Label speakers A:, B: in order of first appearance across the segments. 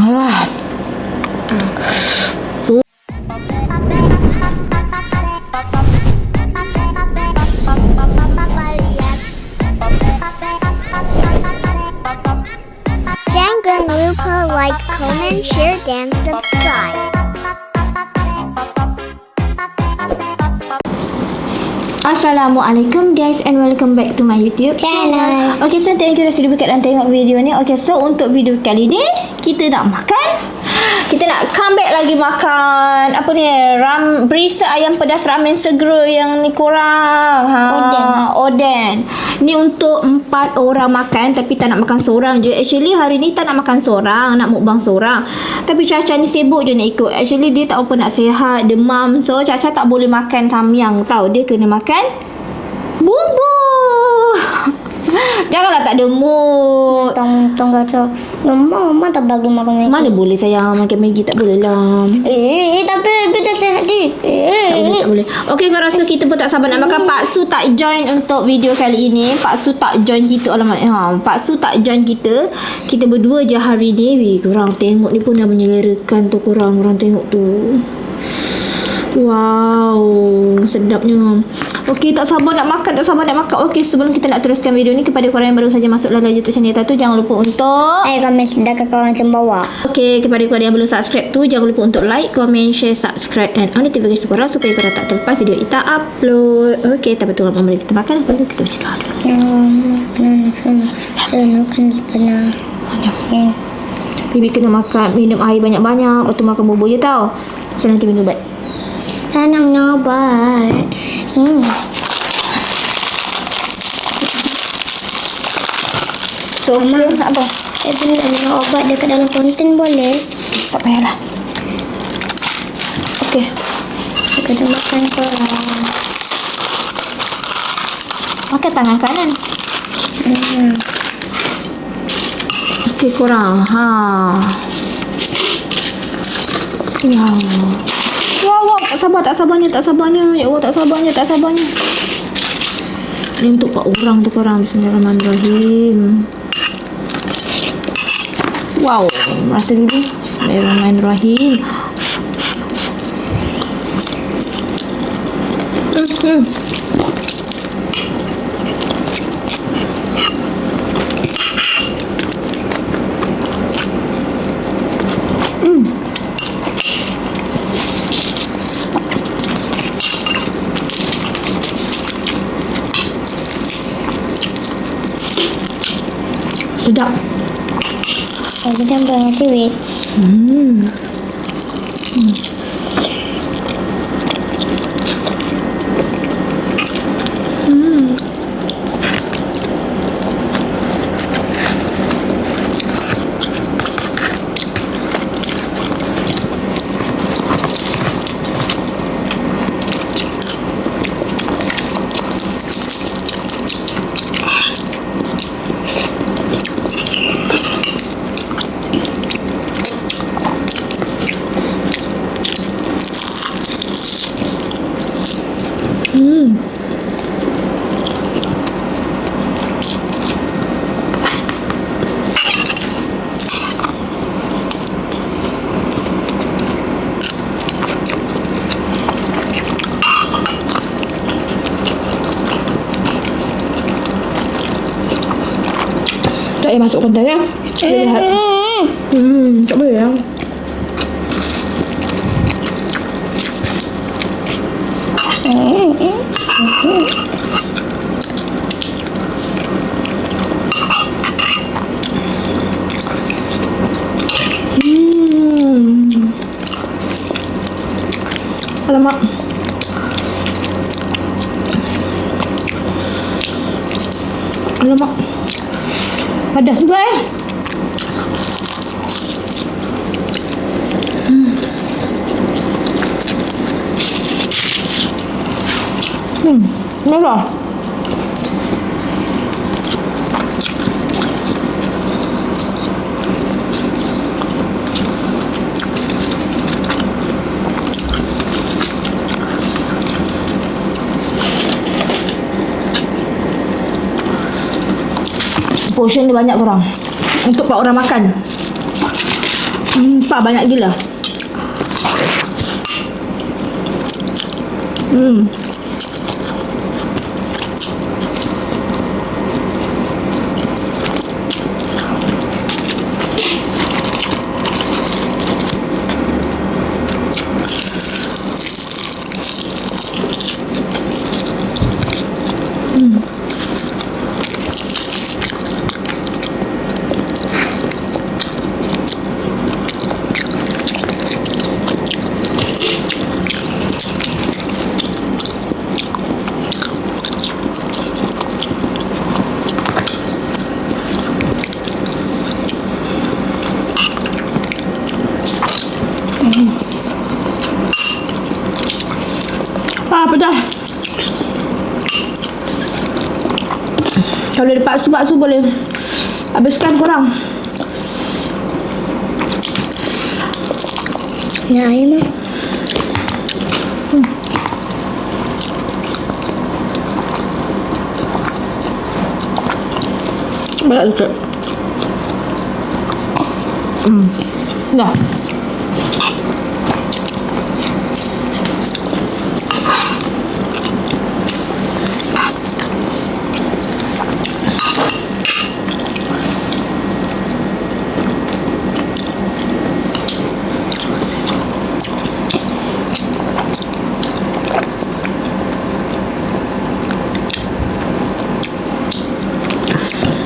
A: Ah.
B: Jangan lupa like, comment, share, dan subscribe.
A: Assalamualaikum guys and welcome back to my YouTube channel. Okay, so thank you dah sudi buka dan tengok video ni. Okay, so untuk video kali ni kita nak makan. Kita nak come back lagi makan apa ni? Berisa ayam pedas ramen segera yang ni korang. Oden. Ni untuk 4 orang makan tapi tak nak makan seorang je. Actually hari ni tak nak makan seorang, nak mukbang seorang. Tapi Caca ni sibuk je nak ikut. Actually dia tak apa nak sihat, demam. So Caca tak boleh makan samyang tau. Dia kena makan bubur. Janganlah tak ada mood.
B: Tong kata, Mama tak bagi makan Maggi.
A: Mana boleh sayang, makan Maggi tak boleh lah.
B: Tapi beda sehat je.
A: Tak boleh. Okey, kau rasa kita pun tak sabar nak makan. Pak Su tak join untuk video kali ini. Pak Su tak join kita. Alamak, Pak Su tak join kita. Kita berdua je hari ni. Weh, korang tengok ni pun dah menyelerakan tu korang. Korang tengok tu. Wow, sedapnya. Okey, tak sabar nak makan, Okey, sebelum kita nak teruskan video ni, kepada korang yang baru saja masuk dalam YouTube channel tu, jangan lupa untuk
B: Komen sudah ke kawan macam bawah.
A: Okey, kepada korang yang belum subscribe tu, jangan lupa untuk like, comment, share, subscribe and on notification korang supaya korang tak terlepas video kita upload. Okey, tapi tunggu mari kita makan. Lepas tu kita bercakap dulu. Bibi kena makan, minum air banyak-banyak. Lepas tu makan bubur je tau. So nanti minum ubat.
B: Tanam obat.
A: So, Mama, apa?
B: Saya nak minum obat dekat dalam konten boleh?
A: Tak payahlah. Okey.
B: Kita makan korang.
A: Makan tangan kanan. Okey, korang. Ya Allah. Wow, tak sabarnya. Ya Allah, tak sabarnya. Ni untuk 4 orang tu korang. Bismillahirrahmanirrahim. Wow, rasa dulu. Bismillahirrahmanirrahim. Sedap.
B: Saya campur dengan seaweed. Tak payah masuk konten ya. Lihat. Tak boleh ya. Alamak. Padas juga Merah. Portion dia banyak korang. Untuk 4 orang makan.
A: Pak banyak gila. Pedas. Kalau ada paksa-paksa boleh habiskan korang.
C: Nak air mah?
A: Banyak sikit. Dah.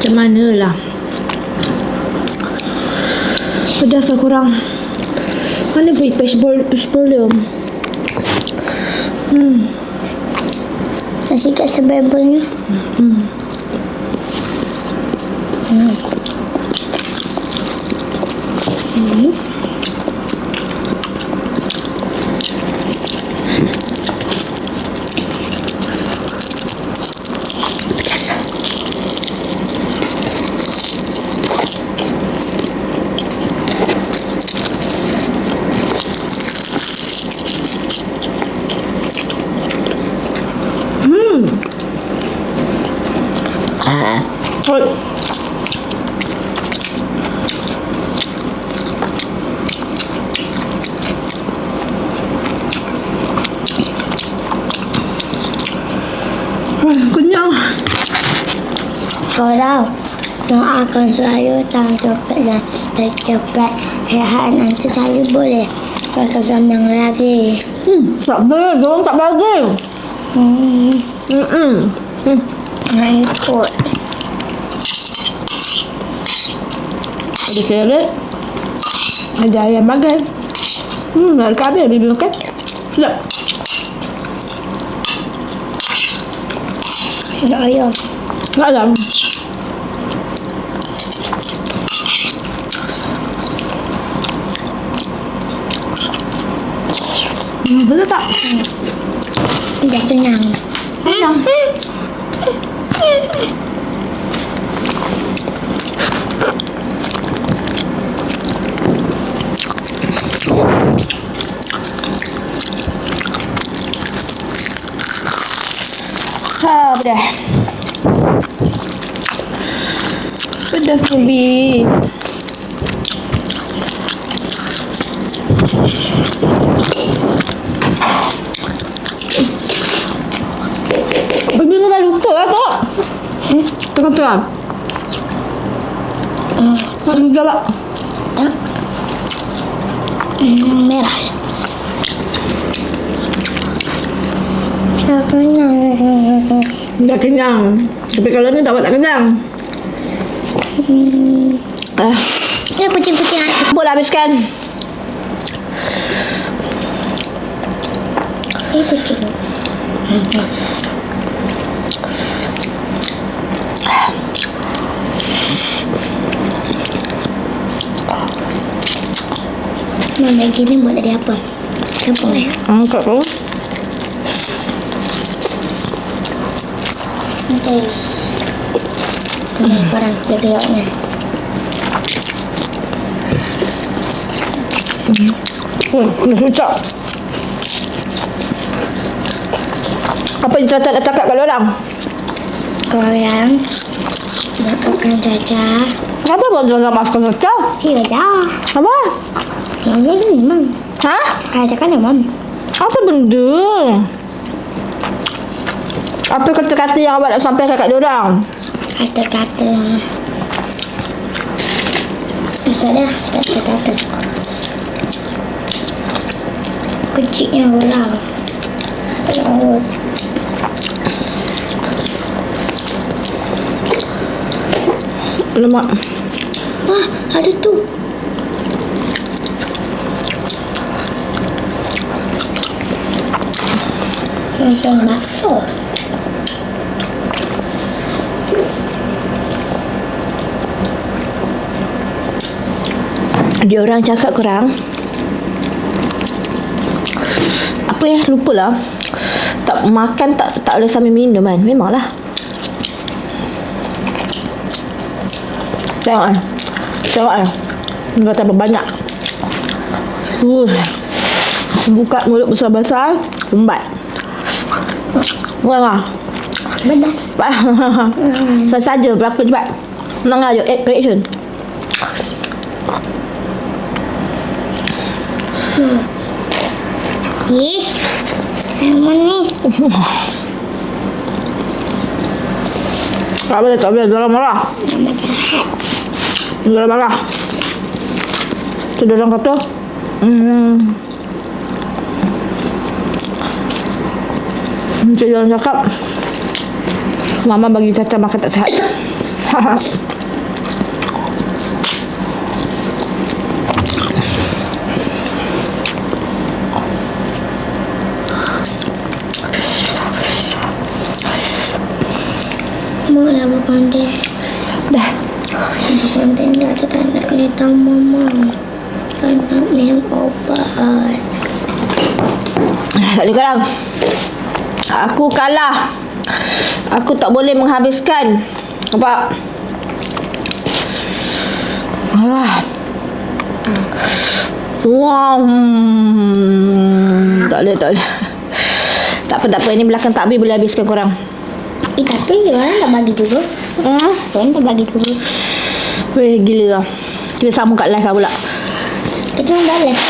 A: Macam mana lah. Pedas lah korang. Mana petroleum?
C: Nasi kat sebebelnya.
A: Oi. Kenyang.
C: Korang doakan saya tak cepat dan cepat sehat. Nanti saya boleh berkesenang lagi.
A: Tak boleh. Diorang tak bagi.
C: Nak ikut.
A: Ada carrot. Ada ayam bagai. Nak kabel bibi makan. Sedap.
C: Nak ayam.
A: Tak ayam. Betul tak?
C: Dah kenyang.
A: Kenyang. Pedas. Pedas Bibi. Bibi memang lupa lah tak? Tengah-tengah. Nak galak.
C: Merah. Dah kenyang.
A: Dah kenyang. Tapi kalau ni tak buat tak kenyang.
C: Ini kucing-kucing ada.
A: Boleh habiskan.
C: Ini kucing. Mama gini buat dari apa? Kepung ya?
A: Tak tahu.
C: Okay. Korang videonya.
A: Ini susah. Apa yang cakap kat orang?
C: Korang Maafkan Caca.
B: Apa buat jangan maafkan Caca?
C: Iya, dah.
B: Apa?
C: Yang jadi memang.
B: Ha?
C: Caca kan memang.
B: Apa benda? Apa kata-kata yang awak nak sampaikan kat diorang?
C: Kata-kata. Tak ada kata-kata. Kecilnya orang. Oh.
B: Lemak.
C: Ah, ada tu. Macam bakso.
B: Dia orang cakap korang apa ya, lupalah. Tak makan tak boleh sambil minum kan. Memanglah. Tengok kan. Tengok kan. Ini kata berbanyak. Buka mulut besar-besar. Lembat. Bukan lah.
C: Pedas.
B: Saja berapa cepat. Menang aja. Reaction.
C: Ih, lemon ni.
B: Tak boleh. Jangan marah.
C: Nama jahat.
B: Jangan marah. Tu dia orang kata. Macam dia orang cakap. Mama bagi Caca makan tak sihat.
C: Mau lah berkonten.
B: Dah.
C: Berkonten dia tu tak nak kena tahu mama. Tak nak minum obat.
B: Tak boleh korang. Aku kalah. Aku tak boleh menghabiskan. Nampak? Wow. Tak boleh. Tak apa. Ini belakang takbir boleh habiskan korang.
C: Tapi orang tak bagi dulu. Orang tak bagi dulu.
B: Weh, gila lah. Kita sama kat live lah pula.
C: Kita orang dah live.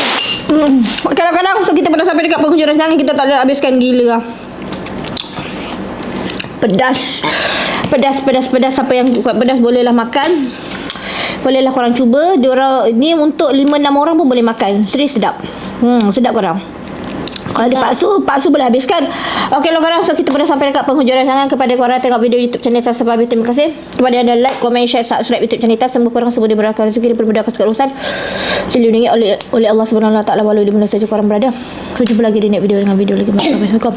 B: Kadang-kadang so kita pernah sampai dekat penghujung rancangan, kita tak boleh habiskan. Gila lah. Pedas. Siapa yang kuat pedas bolehlah makan. Bolehlah korang cuba. Diorang ni untuk 5-6 orang pun boleh makan. Serius sedap. Sedap korang. Kalau dia paksu boleh habiskan. Okey lah korang, so kita pernah sampai dekat penghujung rancangan. Kepada korang tengok video YouTube channel saya sampai habis, terima kasih. Kepada anda like, komen, share, subscribe YouTube channel kita. Semoga korang semua diberikan rezeki, dipermudahkan segala urusan, dilindungi oleh Allah Subhanahu Wa Taala walau di mana saja korang berada. So jumpa lagi di next video dengan video lagi. Assalamualaikum.